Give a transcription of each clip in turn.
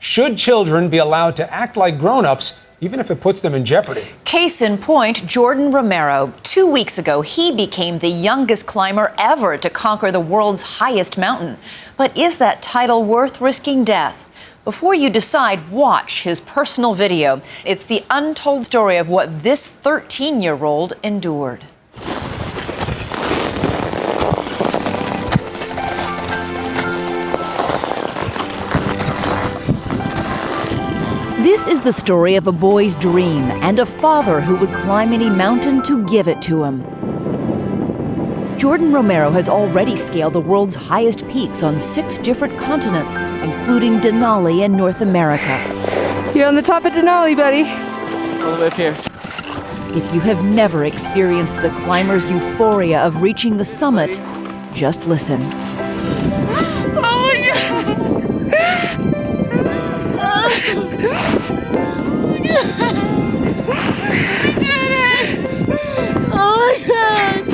Should children be allowed to act like grown-ups, even if it puts them in jeopardy? Case in point, Jordan Romero. 2 weeks ago, he became the youngest climber ever to conquer the world's highest mountain. But is that title worth risking death? Before you decide, watch his personal video. It's the untold story of what this 13-year-old endured. This is the story of a boy's dream and a father who would climb any mountain to give it to him. Jordan Romero has already scaled the world's highest peaks on 6 different continents, including Denali in North America. You're on the top of Denali, buddy. All the way up here. If you have never experienced the climber's euphoria of reaching the summit, just listen. Oh my God! We did it! Oh my God!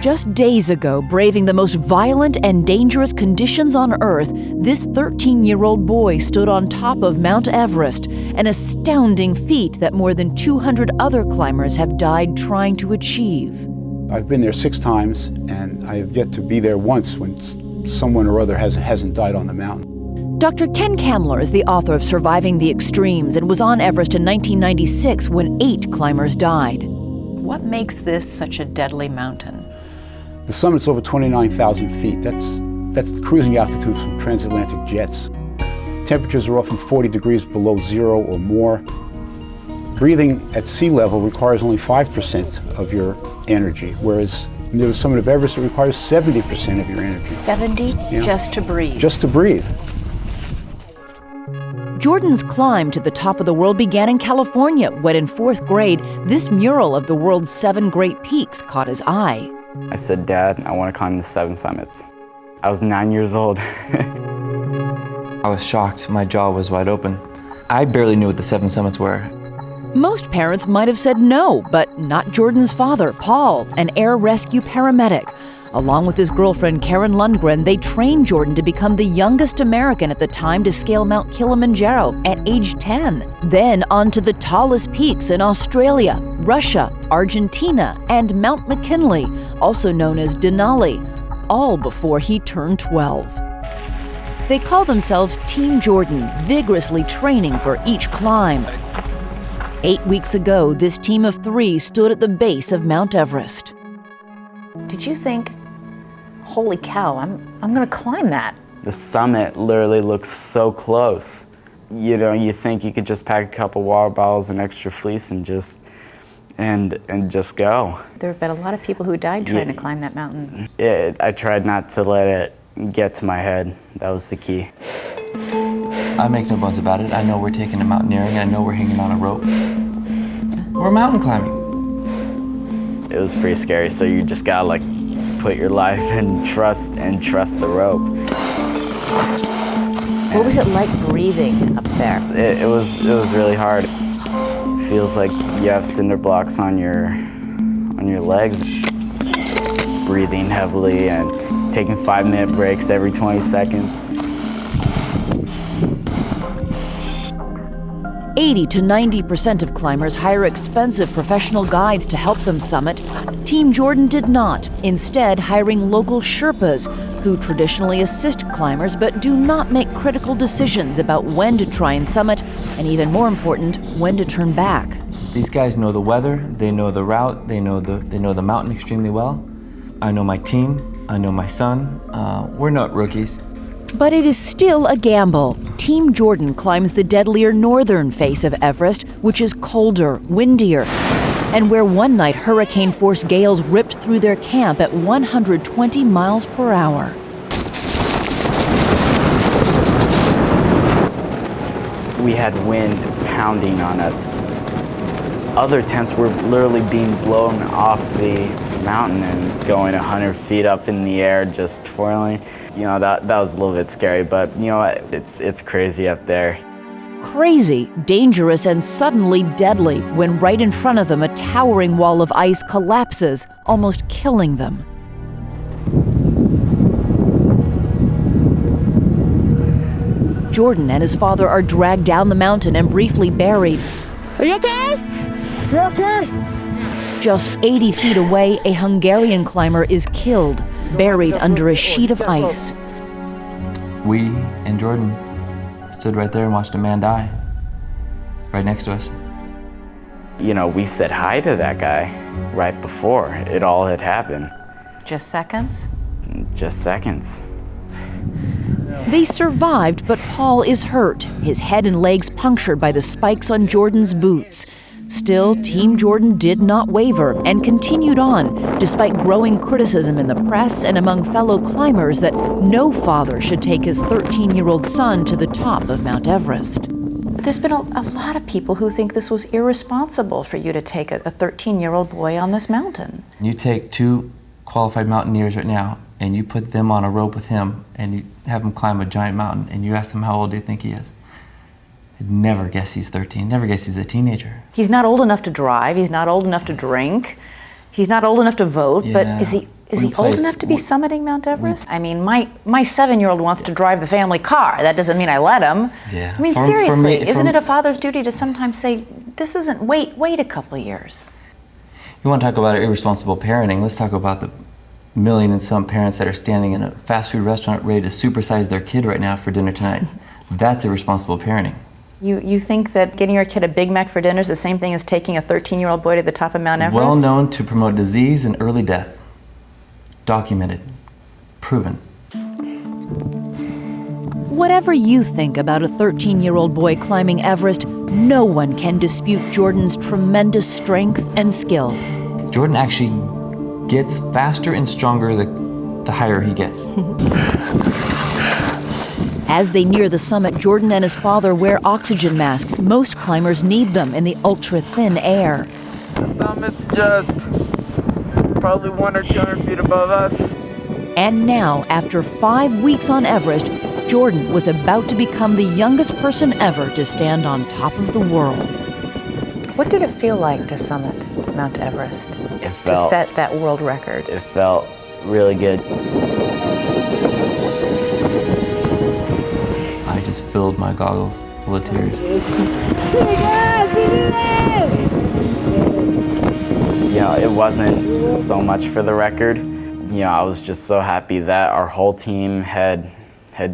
Just days ago, braving the most violent and dangerous conditions on Earth, this 13-year-old boy stood on top of Mount Everest, an astounding feat that more than 200 other climbers have died trying to achieve. I've been there 6 times, and I have yet to be there once when someone or other hasn't died on the mountain. Dr. Ken Kamler is the author of Surviving the Extremes and was on Everest in 1996 when 8 climbers died. What makes this such a deadly mountain? The summit's over 29,000 feet. That's the cruising altitude from transatlantic jets. Temperatures are often 40 degrees below zero or more. Breathing at sea level requires only 5% of your energy, whereas near the summit of Everest, it requires 70% of your energy. 70 just to breathe? Just to breathe. Jordan's climb to the top of the world began in California when in 4th grade, this mural of the world's 7 great peaks caught his eye. I said, Dad, I want to climb the 7 summits. I was 9 years old. I was shocked. My jaw was wide open. I barely knew what the 7 summits were. Most parents might have said no, but not Jordan's father, Paul, an air rescue paramedic. Along with his girlfriend, Karen Lundgren, they trained Jordan to become the youngest American at the time to scale Mount Kilimanjaro at age 10. Then on to the tallest peaks in Australia, Russia, Argentina, and Mount McKinley, also known as Denali, all before he turned 12. They call themselves Team Jordan, vigorously training for each climb. 8 weeks ago, this team of 3 stood at the base of Mount Everest. Did you think, holy cow, I'm gonna climb that? The summit literally looks so close. You know, you think you could just pack a couple water bottles and extra fleece and just go. There have been a lot of people who died trying to climb that mountain. I tried not to let it get to my head. That was the key. I make no bones about it. I know we're taking to mountaineering. I know we're hanging on a rope. We're mountain climbing. It was pretty scary, so you just gotta like put your life and trust the rope. What was it like breathing up there? It was really hard. It feels like you have cinder blocks on your legs. Breathing heavily and taking 5-minute breaks every 20 seconds. 80 to 90% of climbers hire expensive professional guides to help them summit. Team Jordan did not, instead hiring local Sherpas, who traditionally assist climbers but do not make critical decisions about when to try and summit, and even more important, when to turn back. These guys know the weather, they know the route, they know the mountain extremely well. I know my team, I know my son. We're not rookies. But it is still a gamble. Team Jordan climbs the deadlier northern face of Everest, which is colder, windier, and where one night hurricane-force gales ripped through their camp at 120 miles per hour. We had wind pounding on us. Other tents were literally being blown off the mountain and going 100 feet up in the air, just twirling. You know, that was a little bit scary, but you know, it's crazy up there. Crazy, dangerous, and suddenly deadly when right in front of them a towering wall of ice collapses, almost killing them. Jordan and his father are dragged down the mountain and briefly buried. Are you okay? You okay? Just 80 feet away, a Hungarian climber is killed, buried under a sheet of ice. We and Jordan stood right there and watched a man die right next to us. You know, we said hi to that guy right before it all had happened. Just seconds? Just seconds. They survived, but Paul is hurt, his head and legs punctured by the spikes on Jordan's boots. Still, Team Jordan did not waver and continued on, despite growing criticism in the press and among fellow climbers that no father should take his 13-year-old son to the top of Mount Everest. There's been a lot of people who think this was irresponsible for you to take a 13-year-old boy on this mountain. You take two qualified mountaineers right now and you put them on a rope with him and you have him climb a giant mountain and you ask them how old do you think he is. I'd never guess he's 13, never guess he's a teenager. He's not old enough to drive, he's not old enough to drink, he's not old enough to vote, but is he old enough to be summiting Mount Everest? I mean, my 7-year-old wants to drive the family car. That doesn't mean I let him. Yeah. I mean, seriously, isn't it a father's duty to sometimes say, this isn't, wait a couple of years? You want to talk about irresponsible parenting, let's talk about the million and some parents that are standing in a fast food restaurant ready to supersize their kid right now for dinner tonight. That's irresponsible parenting. You think that getting your kid a Big Mac for dinner is the same thing as taking a 13-year-old boy to the top of Mount Everest? Well known to promote disease and early death. Documented. Proven. Whatever you think about a 13-year-old boy climbing Everest, no one can dispute Jordan's tremendous strength and skill. Jordan actually gets faster and stronger the higher he gets. As they near the summit, Jordan and his father wear oxygen masks. Most climbers need them in the ultra-thin air. The summit's just probably 100 or 200 feet above us. And now, after 5 weeks on Everest, Jordan was about to become the youngest person ever to stand on top of the world. What did it feel like to summit Mount Everest? To set that world record? It felt really good. I just filled my goggles full of tears. You know, it wasn't so much for the record. You know, I was just so happy that our whole team had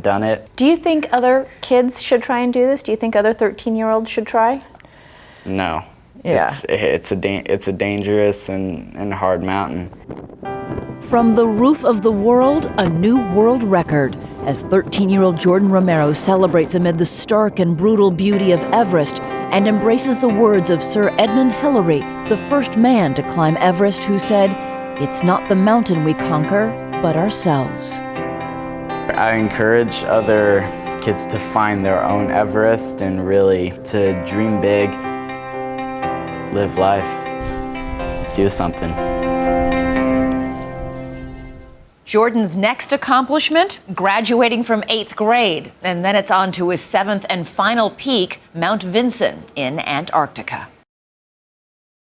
done it. Do you think other kids should try and do this? Do you think other 13-year-olds should try? No. Yeah. It's a dangerous and hard mountain. From the roof of the world, a new world record, as 13-year-old Jordan Romero celebrates amid the stark and brutal beauty of Everest and embraces the words of Sir Edmund Hillary, the first man to climb Everest, who said, "It's not the mountain we conquer, but ourselves." I encourage other kids to find their own Everest and really to dream big, live life, do something. Jordan's next accomplishment, graduating from 8th grade. And then it's on to his 7th and final peak, Mount Vinson in Antarctica.